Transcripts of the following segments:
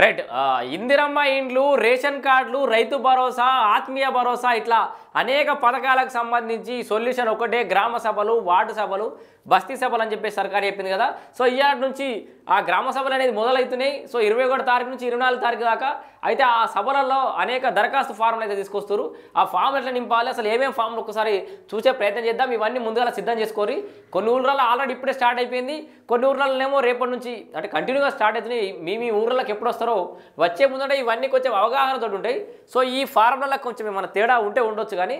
Right. Indiramma ఇండ్లు, ration కార్డులు, రైతు భరోసా, ఆత్మీయ భరోసా ఇట్లా అనేక పథకాలకు సంబంధించి సొల్యూషన్ ఒకటే గ్రామ సభలు, వార్డు సభలు, బస్తీ సభలు అని చెప్పేసి సర్కారు చెప్పింది కదా. సో ఇవాటి నుంచి ఆ గ్రామ సభలు అనేది మొదలవుతున్నాయి. సో 21 తారీఖు నుంచి 24 తారీఖు దాకా అయితే ఆ సభలలో అనేక దరఖాస్తు ఫామ్లు అయితే తీసుకొస్తారు. ఆ ఫామ్ ఎట్లా నింపాలి, అసలు ఏమేమి ఫామ్లు ఒకసారి చూసే ప్రయత్నం చేద్దాం. ఇవన్నీ ముందుగా సిద్ధం చేసుకోరి. కొన్ని ఊర్లలో ఆల్రెడీ ఇప్పుడే స్టార్ట్ అయిపోయింది, కొన్ని ఊర్లలోనేమో రేపటి నుంచి అంటే కంటిన్యూగా స్టార్ట్ అవుతున్నాయి. మీ ఊర్లకు ఎప్పుడు వస్తారో వచ్చే ముందంటే ఇవన్నీ కొంచెం అవగాహనతో ఉంటాయి. సో ఈ ఫార్ములలో కొంచెం ఏమైనా తేడా ఉంటే ఉండొచ్చు, కానీ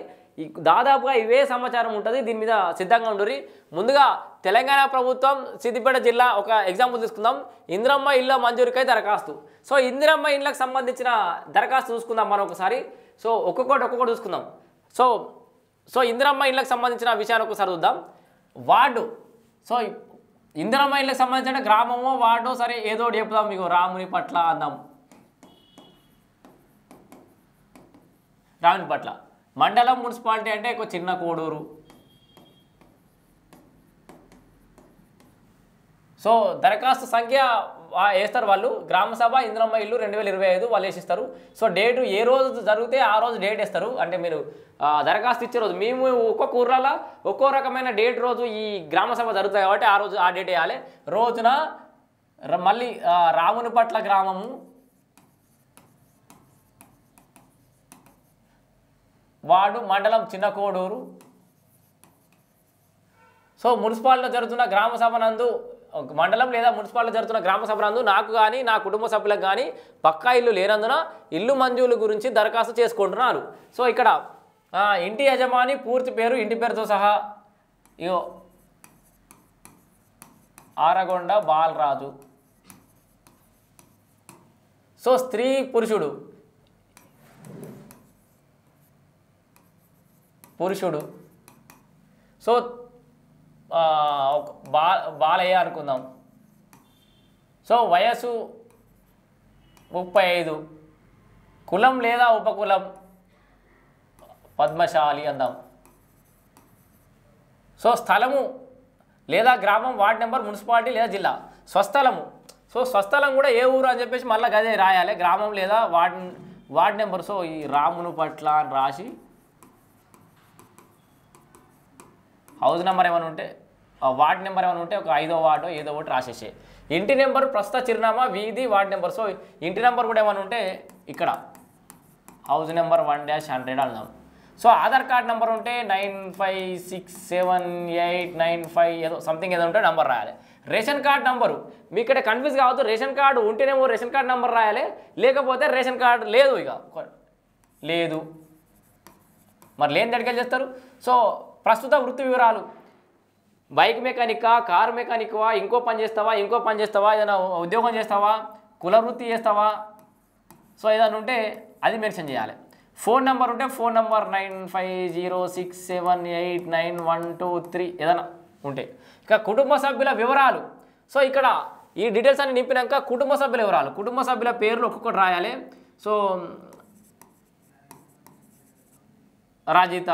దాదాపుగా ఇవే సమాచారం ఉంటుంది. దీని మీద సిద్ధంగా ఉండరు. ముందుగా తెలంగాణ ప్రభుత్వం సిద్దిపేట జిల్లా ఒక ఎగ్జాంపుల్ తీసుకుందాం. ఇందిరమ్మ ఇళ్ళ మంజూరుకై దరఖాస్తు. సో ఇందిరమ్మ ఇళ్ళకి సంబంధించిన దరఖాస్తు చూసుకుందాం మనం ఒకసారి. సో ఒక్కొక్కటి చూసుకుందాం. సో ఇందిరమ్మ ఇళ్ళకి సంబంధించిన విషయాన్ని ఒకసారి చూద్దాం. వార్డు. సో ఇందిరమ్మ ఇళ్ళకి సంబంధించిన గ్రామమో వార్డో సరే ఏదో ఒకటి చెప్దాం. మీకు రాముని పట్ల అందాం. రాముని పట్ల మండలం మున్సిపాలిటీ అంటే ఒక చిన్న కోడూరు. సో దరఖాస్తు సంఖ్య వేస్తారు వాళ్ళు. గ్రామ సభ ఇందిరమ్మ ఇల్లు 2025 వాళ్ళు వేసిస్తారు. సో డేటు ఏ రోజు జరిగితే ఆ రోజు డేట్ వేస్తారు. అంటే మీరు దరఖాస్తు ఇచ్చే రోజు మేము ఒక్కొక్క ఊర్లలో ఒక్కో రకమైన డేట్ రోజు ఈ గ్రామ సభ జరుగుతుంది కాబట్టి ఆ రోజు ఆ డేట్ వేయాలి. రోజున మళ్ళీ రాముని పట్ల గ్రామము, వార్డు, మండలం చిన్న కోడూరు. సో మున్సిపాలిటీలో జరుగుతున్న గ్రామ సభ నందు మండలం లేదా మున్సిపాలిటీ జరుగుతున్న గ్రామ సభ నందు నాకు కానీ నా కుటుంబ సభ్యులకు కానీ పక్కా ఇల్లు లేనందున ఇల్లు మంజూరు గురించి దరఖాస్తు చేసుకుంటున్నారు. సో ఇక్కడ ఇంటి యజమాని పూర్తి పేరు, ఇంటి పేరుతో సహా ఇగో ఆరగొండ బాలరాజు. సో స్త్రీ పురుషుడు సో బాలయ్య అనుకుందాం. సో వయసు 35, కులం లేదా ఉపకులం పద్మశాలి అందాం. సో స్థలము లేదా గ్రామం, వార్డ్ నెంబర్, మున్సిపాలిటీ లేదా జిల్లా. స్వస్థలము. సో స్వస్థలం కూడా ఏ ఊరు అని చెప్పేసి మళ్ళీ గదే రాయాలి. గ్రామం లేదా వార్డ్ నెంబర్. సో ఈ రామును పట్ల అని రాసి హౌస్ నెంబర్ ఏమైనా ఉంటే వార్డ్ నెంబర్ ఏమైనా ఉంటే ఒక 5వ వార్డు ఏదో ఒకటి రాసేసే. ఇంటి నెంబర్, ప్రస్తుత చిరునామా, వీధి, వార్డ్ నెంబర్. సో ఇంటి నెంబర్ కూడా ఏమైనా ఉంటే ఇక్కడ హౌస్ నెంబర్ 1-100 అన్నాం. సో ఆధార్ కార్డ్ నెంబర్ ఉంటే 956789 ఏదో సంథింగ్ ఏదో ఉంటే నెంబర్ రాయాలి. రేషన్ కార్డ్ నెంబరు మీ ఇక్కడ కన్ఫ్యూజ్ కావద్దు. రేషన్ కార్డు ఉంటేనేమో రేషన్ కార్డ్ నెంబర్ రాయాలి, లేకపోతే రేషన్ కార్డు లేదు, ఇక లేదు మరి లేని దగ్గరికి చేస్తారు. సో ప్రస్తుత వృత్తి వివరాలు, బైక్ మెకానికా, కారు మెకానిక్వా, ఇంకో పని చేస్తావా, ఏదైనా ఉద్యోగం చేస్తావా, కుల వృత్తి చేస్తావా, సో ఏదైనా ఉంటే అది మెన్షన్ చేయాలి. ఫోన్ నెంబర్ ఉంటే ఫోన్ నెంబర్ 9506789123 ఏదైనా ఉంటే. ఇక కుటుంబ సభ్యుల వివరాలు. సో ఇక్కడ ఈ డీటెయిల్స్ అన్ని నింపినాక కుటుంబ సభ్యుల వివరాలు, కుటుంబ సభ్యుల పేర్లు ఒక్కొక్కటి రాయాలి. సో రజిత,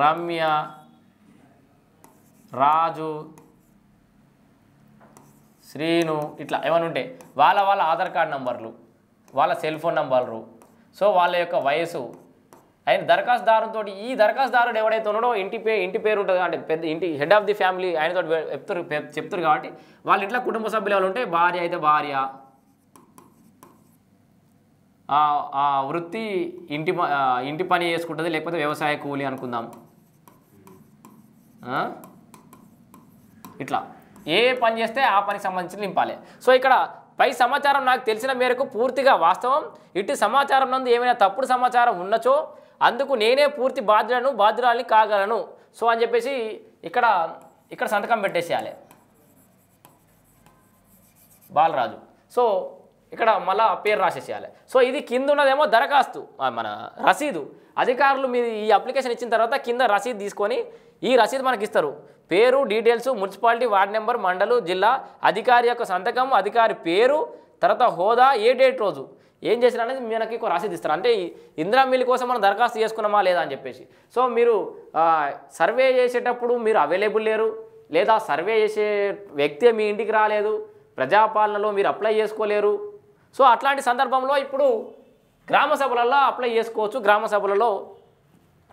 రమ్య, రాజు, శ్రీను ఇట్లా ఏమైనా ఉంటే వాళ్ళ ఆధార్ కార్డ్ నంబర్లు, వాళ్ళ సెల్ ఫోన్ నంబర్లు, సో వాళ్ళ యొక్క వయసు, ఆయన దరఖాస్తుదారుతో ఈ దరఖాస్తుదారుడు ఎవడైతే ఉన్నాడో ఇంటి పేరు ఉంటుంది అంటే పెద్ద ఇంటి హెడ్ ఆఫ్ ది ఫ్యామిలీ ఆయనతో చెప్తారు కాబట్టి వాళ్ళ ఇంట్లో కుటుంబ సభ్యులు ఎవరు ఉంటే భార్య అయితే భార్య, వృత్తి ఇంటి పని చేసుకుంటుంది, లేకపోతే వ్యవసాయ కూలి అనుకుందాం. ఇట్లా ఏ పని చేస్తే ఆ పనికి సంబంధించి నింపాలి. సో ఇక్కడ పై సమాచారం నాకు తెలిసిన మేరకు పూర్తిగా వాస్తవం. ఇటు సమాచారం నందు ఏమైనా తప్పుడు సమాచారం ఉన్నచో అందుకు నేనే పూర్తి బాధ్యురాలిని కాగలను. సో అని చెప్పేసి ఇక్కడ సంతకం పెట్టేసేయాలి బాలరాజు. సో ఇక్కడ మళ్ళీ పేరు రాసేసేయాలి. సో ఇది కింద ఉన్నదేమో దరఖాస్తు, మన రసీదు. అధికారులు మీరు ఈ అప్లికేషన్ ఇచ్చిన తర్వాత కింద రసీదు తీసుకొని ఈ రసీదు మనకి ఇస్తారు. పేరు, డీటెయిల్స్, మున్సిపాలిటీ, వార్డ్ నెంబర్, మండలం, జిల్లా, అధికారి యొక్క సంతకం, అధికారి పేరు, తర్వాత హోదా, ఏ డేట్ రోజు ఏం చేసినా అనేది మనకి రసీదు ఇస్తారు. అంటే ఇందిరా మిల్ కోసం మనం దరఖాస్తు చేసుకున్నామా లేదా అని చెప్పేసి. సో మీరు సర్వే చేసేటప్పుడు మీరు అవైలబుల్ లేరు, లేదా సర్వే చేసే వ్యక్తి మీ ఇంటికి రాలేదు, ప్రజాపాలనలో మీరు అప్లై చేసుకోలేరు. సో అట్లాంటి సందర్భంలో ఇప్పుడు గ్రామ సభలలో అప్లై చేసుకోవచ్చు. గ్రామ సభలలో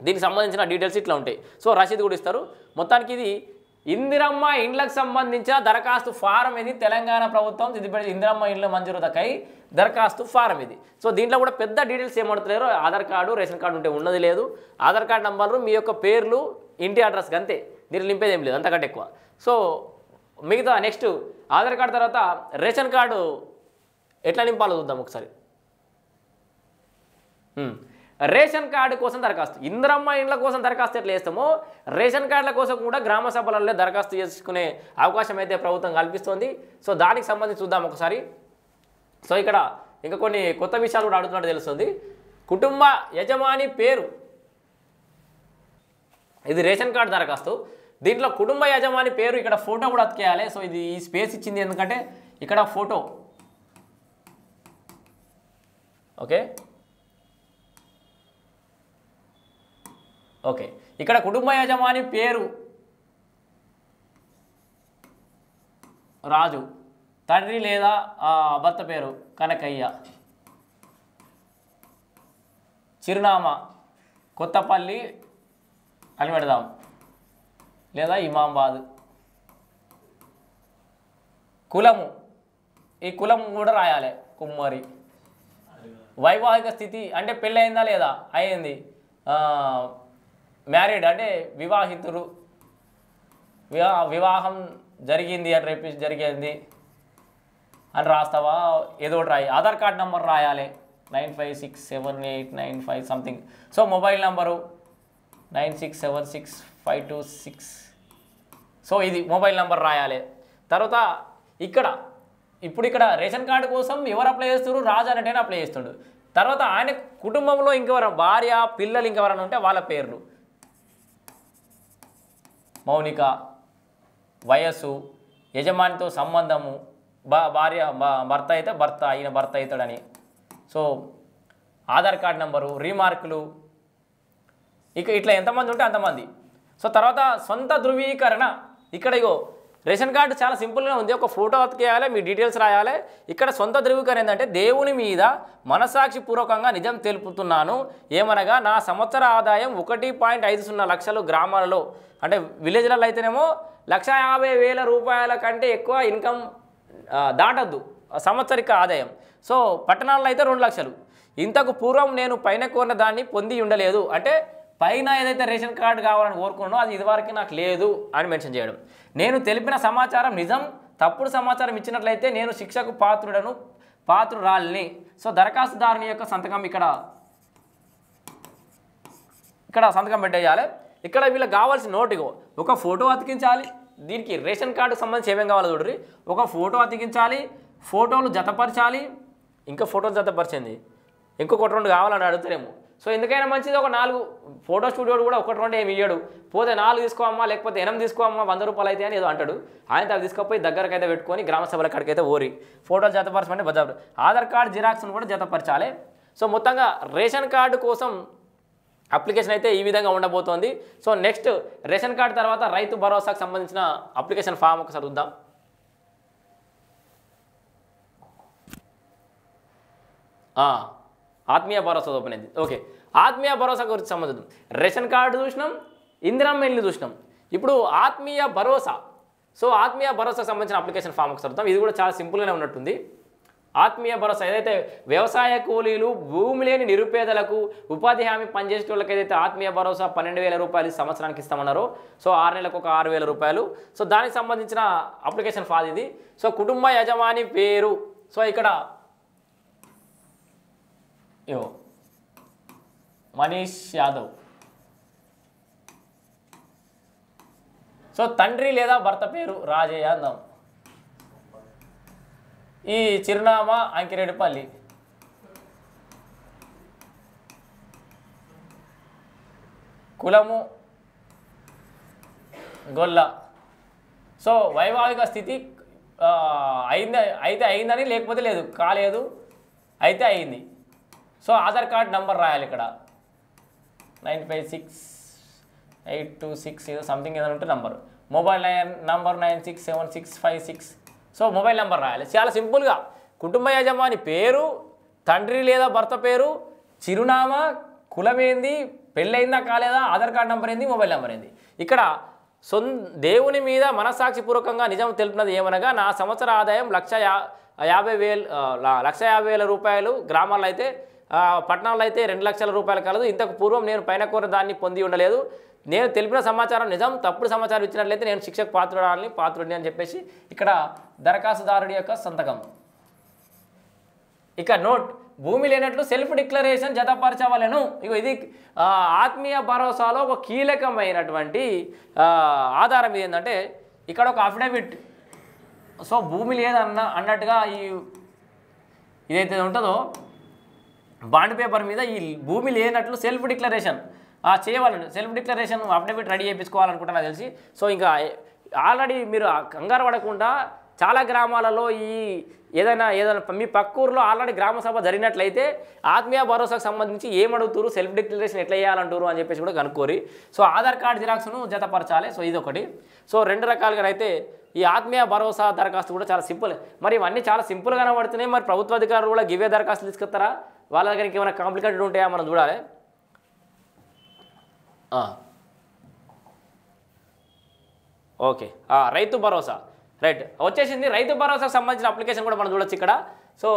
దీనికి సంబంధించిన డీటెయిల్స్ ఇట్లా ఉంటాయి. సో రసీదు కూడా ఇస్తారు. మొత్తానికి ఇది ఇందిరమ్మ ఇండ్లకు సంబంధించిన దరఖాస్తు ఫారం ఇది. తెలంగాణ ప్రభుత్వం ఇది ఇందిరమ్మ ఇండ్ల మంజూరుదకై దరఖాస్తు ఫారం ఇది. సో దీంట్లో కూడా పెద్ద డీటెయిల్స్ ఏమడుతులేరు. ఆధార్ కార్డు, రేషన్ కార్డు ఉంటే ఉన్నది లేదు. ఆధార్ కార్డు నంబర్లు, మీ యొక్క పేర్లు, ఇంటి అడ్రస్ అంతే. దీన్ని నింపేది ఏం లేదు అంతకంటే ఎక్కువ. సో మిగతా నెక్స్ట్ ఆధార్ కార్డు తర్వాత రేషన్ కార్డు ఎట్లా నింపాలో చూద్దాం ఒకసారి. రేషన్ కార్డు కోసం దరఖాస్తు, ఇందిరమ్మ ఇండ్ల కోసం దరఖాస్తు ఎట్లా చేస్తామో రేషన్ కార్డుల కోసం కూడా గ్రామ సభలలో దరఖాస్తు చేసుకునే అవకాశం అయితే ప్రభుత్వం కల్పిస్తుంది. సో దానికి సంబంధించి చూద్దాం ఒకసారి. సో ఇక్కడ ఇంకా కొన్ని కొత్త విషయాలు కూడా అడుగుతున్నట్టు తెలుస్తుంది. కుటుంబ యజమాని పేరు, ఇది రేషన్ కార్డు దరఖాస్తు. దీంట్లో కుటుంబ యజమాని పేరు ఇక్కడ ఫోటో కూడా అతికేయాలి. సో ఇది ఈ స్పేస్ ఇచ్చింది ఎందుకంటే ఇక్కడ ఫోటో. ఓకే ఓకే ఇక్కడ కుటుంబ యజమాని పేరు రాజు, తండ్రి లేదా భర్త పేరు కనకయ్య, చిరునామా కొత్తపల్లి అని పెడదాం లేదా ఇమాంబాద్. కులము, ఈ కులం కూడా రాయాలి కుమ్మరి. వైవాహిక స్థితి అంటే పెళ్ళయిందా లేదా, అయింది. మ్యారీడ్ అంటే వివాహితుడు, వివాహం జరిగింది అని రేపు జరిగింది అని రాస్తావా, ఏదో ఒకటి రాయి. ఆధార్ కార్డ్ నెంబర్ రాయాలి 956789 something. So mobile number 96765226. So ఇది మొబైల్ నెంబర్ రాయాలి. తర్వాత ఇప్పుడు ఇక్కడ రేషన్ కార్డు కోసం ఎవరు అప్లై చేస్తారు, రాజు అనేటైనా అప్లై చేస్తుండు. తర్వాత ఆయన కుటుంబంలో ఇంకెవరైనా భార్య పిల్లలు ఇంకెవరైనా ఉంటే వాళ్ళ పేర్లు, మౌనిక, వయస్సు, యజమానితో సంబంధము, భార్య భర్త అయితే భర్త, ఈయన భర్త అవుతాడని. సో ఆధార్ కార్డ్ నెంబరు, రీమార్కులు, ఇట్లా ఎంతమంది ఉంటే అంతమంది. సో తర్వాత సొంత ధృవీకరణ, ఇక్కడ ఇగో రేషన్ కార్డు చాలా సింపుల్గా ఉంది. ఒక ఫోటో అతికేయాలి, మీ డీటెయిల్స్ రాయాలి. ఇక్కడ సొంత ధృవీకరణ ఏంటంటే దేవుని మీద మనసాక్షి పూర్వకంగా నిజం తెలుపుతున్నాను ఏమనగా నా సంవత్సర ఆదాయం 1.50 లక్షలు, గ్రామాలలో అంటే విలేజ్లలో అయితేనేమో 1,50,000 రూపాయల కంటే ఎక్కువ ఇన్కమ్ దాటద్దు సంవత్సరిక ఆదాయం. సో పట్టణాల్లో అయితే 2 లక్షలు. ఇంతకు పూర్వం నేను పైన కోరిన దాన్ని పొంది ఉండలేదు అంటే పైన ఏదైతే రేషన్ కార్డు కావాలని కోరుకున్నానో అది ఇదివరకు నాకు లేదు అని మెన్షన్ చేయడం. నేను తెలిపిన సమాచారం నిజం, తప్పుడు సమాచారం ఇచ్చినట్లయితే నేను శిక్షకు పాత్రురాలిని. సో దరఖాస్తుదారుని యొక్క సంతకం ఇక్కడ సంతకం పెట్టేయాలి. ఇక్కడ వీళ్ళకి కావాల్సిన నోటిగో ఒక ఫోటో అతికించాలి. దీనికి రేషన్ కార్డుకు సంబంధించి ఏమేం కావాలో చూడండి. ఒక ఫోటో అతికించాలి, ఫోటోలు జతపరచాలి. ఇంకా ఫోటోలు జతపరిచింది ఇంకొకటి 2 కావాలని అడుగుతారేమో. సో ఎందుకైనా మంచిది ఒక 4 ఫోటో స్టూడియోడు కూడా 1-2 ఏమి ఇయ్యాడు. పోతే 4 తీసుకోమ్మా లేకపోతే 8 తీసుకోమ్మా 100 రూపాయలు అయితే అని ఏదో అంటాడు. ఆయన అవి తీసుకపోయి దగ్గరకైతే పెట్టుకొని గ్రామ సభల కాడికైతే ఓరి ఫోటోలు జతపరచమంటే బజారు. ఆధార్ కార్డు జిరాక్స్ను కూడా జతపరచాలి. సో మొత్తంగా రేషన్ కార్డు కోసం అప్లికేషన్ అయితే ఈ విధంగా ఉండబోతోంది. సో నెక్స్ట్ రేషన్ కార్డు తర్వాత రైతు భరోసాకు సంబంధించిన అప్లికేషన్ ఫామ్ ఒకసారి చూద్దాం. ఆత్మీయ భరోసా ఓపెన్ అయింది. ఓకే ఆత్మీయ భరోసా గురించి సంబంధించి రేషన్ కార్డు చూసినాం, ఇందిరమ్మ ఇల్లు చూసినాం. ఇప్పుడు ఆత్మీయ భరోసా. సో ఆత్మీయ భరోసాకు సంబంధించిన అప్లికేషన్ ఫామ్ ఒకసారి చూద్దాం. ఇది కూడా చాలా సింపుల్గానే ఉన్నట్టుంది. ఆత్మీయ భరోసా ఏదైతే వ్యవసాయ కూలీలు, భూమి లేని నిరుపేదలకు, ఉపాధి హామీ పనిచేసే వాళ్ళకి ఏదైతే ఆత్మీయ భరోసా 12,000 రూపాయలు సంవత్సరానికి ఇస్తామన్నారో సో 6 నెలలకు ఒక 6,000 రూపాయలు. సో దానికి సంబంధించిన అప్లికేషన్ ఫామ్ ఇది. సో కుటుంబ యజమాని పేరు, సో ఇక్కడ మనీష్ యాదవ్. సో తండ్రి లేదా భర్త పేరు రాజయ్య అందాం. ఈ చిరునామా అంకిరెడ్డిపల్లి. కులము గొల్ల. సో వైవాహిక స్థితి అయిందని లేకపోతే లేదు, కాలేదు అయితే అయింది. సో ఆధార్ కార్డ్ నంబర్ రాయాలి ఇక్కడ 956826 ఏదో సంథింగ్ ఏదైనా ఉంటే number. Mobile number 967656 so mobile number రాయాలి. చాలా సింపుల్గా కుటుంబ యజమాని పేరు, తండ్రి లేదా భర్త పేరు, చిరునామా, కులమేంది, పెళ్ళయిందా కాలేదా, ఆధార్ కార్డు నెంబర్ ఏంది, మొబైల్ నెంబర్ ఏంది. ఇక్కడ దేవుని మీద మనస్సాక్షిపూర్వకంగా నిజం తెలుపునది ఏమనగా నా సంవత్సర ఆదాయం 1,50,000 రూపాయలు, గ్రామాల్లో అయితే పట్టణాల్లో అయితే 2 లక్షల రూపాయలు కలదు. ఇంతకు పూర్వం నేను పైన కోరిన దాన్ని పొంది ఉండలేదు. నేను తెలిపిన సమాచారం నిజం, తప్పుడు సమాచారం ఇచ్చినట్లయితే నేను శిక్షకు పాత్రుడిని అని చెప్పేసి ఇక్కడ దరఖాస్తుదారుడి యొక్క సంతకం. ఇక నోట్, భూమి లేనట్లు సెల్ఫ్ డిక్లరేషన్ జతపరచవలెను. ఇక ఇది ఆత్మీయ భరోసాలో ఒక కీలకమైనటువంటి ఆధారం ఏంటంటే ఇక్కడ ఒక అఫిడవిట్. సో భూమి లేదన్నట్టుగా ఇదైతే ఉంటుందో బాండ్ పేపర్ మీద ఈ భూమి లేనట్లు సెల్ఫ్ డిక్లరేషన్ చేయవాలండి. సెల్ఫ్ డిక్లరేషన్ అఫిడవిట్ రెడీ చేయించుకోవాలనుకుంటున్నా తెలిసి. సో ఇంకా ఆల్రెడీ మీరు కంగారు పడకుండా చాలా గ్రామాలలో ఏదైనా మీ పక్క ఊరిలో ఆల్రెడీ గ్రామ సభ జరిగినట్లయితే ఆత్మీయ భరోసాకు సంబంధించి ఏమడుగుతారు, సెల్ఫ్ డిక్లరేషన్ ఎట్లా చేయాలంటారు అని చెప్పేసి కూడా కనుక్కోరి. సో ఆధార్ కార్డు జిరాక్స్ను జతపరచాలి. సో ఇదొకటి. సో 2 రకాలుగా అయితే ఈ ఆత్మీయ భరోసా దరఖాస్తు కూడా చాలా సింపుల్. మరి ఇవన్నీ చాలా సింపుల్గా కనబడుతున్నాయి. మరి ప్రభుత్వ అధికారులు కూడా గివే దరఖాస్తులు తీసుకొస్తారా, వాళ్ళ దగ్గరికి ఏమైనా కాంప్లికేటెడ్ ఉంటాయా మనం చూడాలి. ఓకే, రైతు భరోసా రైట్ వచ్చేసింది. రైతు భరోసాకు సంబంధించిన అప్లికేషన్ కూడా మనం చూడొచ్చు ఇక్కడ. సో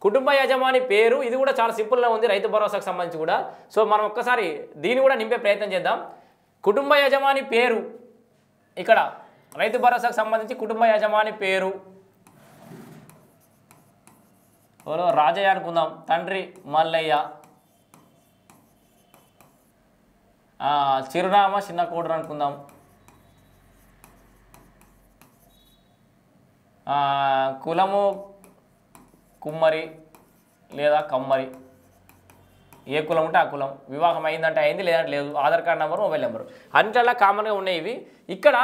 కుటుంబ యజమాని పేరు, ఇది కూడా చాలా సింపుల్గా ఉంది రైతు భరోసాకు సంబంధించి కూడా. సో మనం ఒక్కసారి దీన్ని కూడా నింపే ప్రయత్నం చేద్దాం. కుటుంబ యజమాని పేరు, ఇక్కడ రైతు భరోసాకు సంబంధించి కుటుంబ యజమాని పేరు ఎవరో రాజయ్య అనుకుందాం, తండ్రి మల్లయ్య, చిరునామా చిన్న కోడరు అనుకుందాం, కులము కుమ్మరి లేదా కమ్మరి, ఏ కులం ఉంటే ఆ కులం, వివాహం అయిందంటే అయింది లేదంటే లేదు, Aadhaar card number, mobile number అన్నిట్లా కామన్గా ఉన్నాయి ఇవి. ఇక్కడ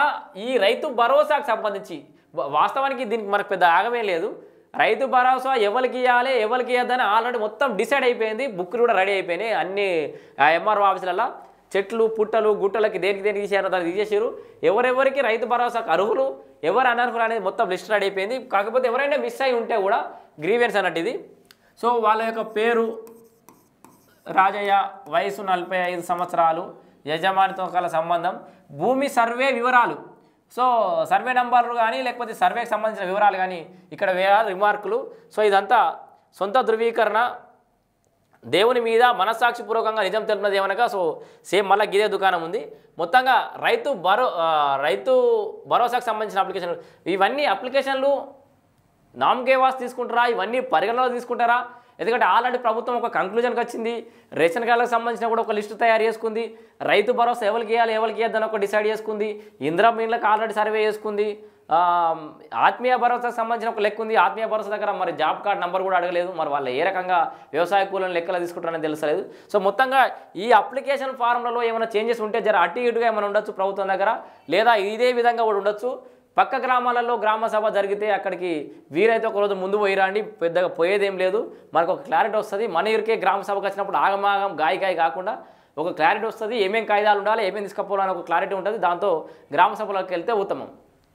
ఈ రైతు భరోసాకు సంబంధించి వాస్తవానికి దీనికి మనకు పెద్ద ఆగమే లేదు. రైతు భరోసా ఎవరికి ఇవ్వాలి ఎవరికి ఇవ్వద్దని ఆల్రెడీ మొత్తం డిసైడ్ అయిపోయింది. బుక్లు కూడా రెడీ అయిపోయినాయి అన్ని ఎంఆర్ఓ ఆఫీసులలో. చెట్లు పుట్టలు గుట్టలకి దేనికి తీసారో దాన్ని తీసేసారు. ఎవరెవరికి రైతు భరోసాకు అర్హులు ఎవరు అనర్హులు అనేది మొత్తం లిస్ట్ రెడీ అయిపోయింది. కాకపోతే ఎవరైనా మిస్ అయి ఉంటే కూడా గ్రీవెన్స్ అన్నట్టు ఇది. సో వాళ్ళ యొక్క పేరు రాజయ్య, వయసు 45 సంవత్సరాలు, యజమానితో కల సంబంధం, భూమి సర్వే వివరాలు. సో సర్వే నంబర్లు కానీ లేకపోతే సర్వేకి సంబంధించిన వివరాలు కానీ ఇక్కడ రిమార్కులు. సో ఇదంతా సొంత ధృవీకరణ, దేవుని మీద మనస్సాక్షిపూర్వకంగా నిజం తెలుపునది ఏమనగా. సో సేమ్ మళ్ళీ గిదే దుకాణం ఉంది. మొత్తంగా రైతు భరోసాకు సంబంధించిన అప్లికేషన్, ఇవన్నీ అప్లికేషన్లు నామకేవాస్ తీసుకుంటారా, ఇవన్నీ పరిగణనలో తీసుకుంటారా? ఎందుకంటే ఆల్రెడీ ప్రభుత్వం ఒక కంక్లూజన్కి వచ్చింది. రేషన్ కార్డులకు సంబంధించిన కూడా ఒక లిస్టు తయారు చేసుకుంది. రైతు భరోసా ఎవరికి ఇవ్వాలి ఎవరికి ఇవ్వద్దని ఒక డిసైడ్ చేసుకుంది. ఇందిరమ్మ ఇళ్ళకి ఆల్రెడీ సర్వే చేసుకుంది. ఆత్మీయ భరోసాకు సంబంధించిన ఒక లెక్క ఉంది. ఆత్మీయ భరోసా దగ్గర మరి జాబ్ కార్డ్ నెంబర్ కూడా అడగలేదు. మరి వాళ్ళు ఏ రకంగా వ్యవసాయ కూలను లెక్కలు తీసుకుంటారని తెలుసలేదు. సో మొత్తంగా ఈ అప్లికేషన్ ఫారంలలో ఏమైనా చేంజెస్ ఉంటే జర అటు ఇటుగా ఏమైనా ఉండొచ్చు ప్రభుత్వం దగ్గర, లేదా ఇదే విధంగా కూడా ఉండొచ్చు. పక్క గ్రామాలలో గ్రామ సభ జరిగితే అక్కడికి వీరైతే ఒకరోజు ముందు పోయిరండి, పెద్దగా పోయేదేం లేదు. మనకు ఒక క్లారిటీ వస్తుంది. మన ఊరికే గ్రామ సభకు వచ్చినప్పుడు ఆగమాగం గాయ కాకుండా ఒక క్లారిటీ వస్తుంది. ఏమేం కాయిదాలు ఉండాలి ఏమేమి తీసుకపోవాలని ఒక క్లారిటీ ఉంటుంది. దాంతో గ్రామ సభలోకి వెళ్తే ఉత్తమం.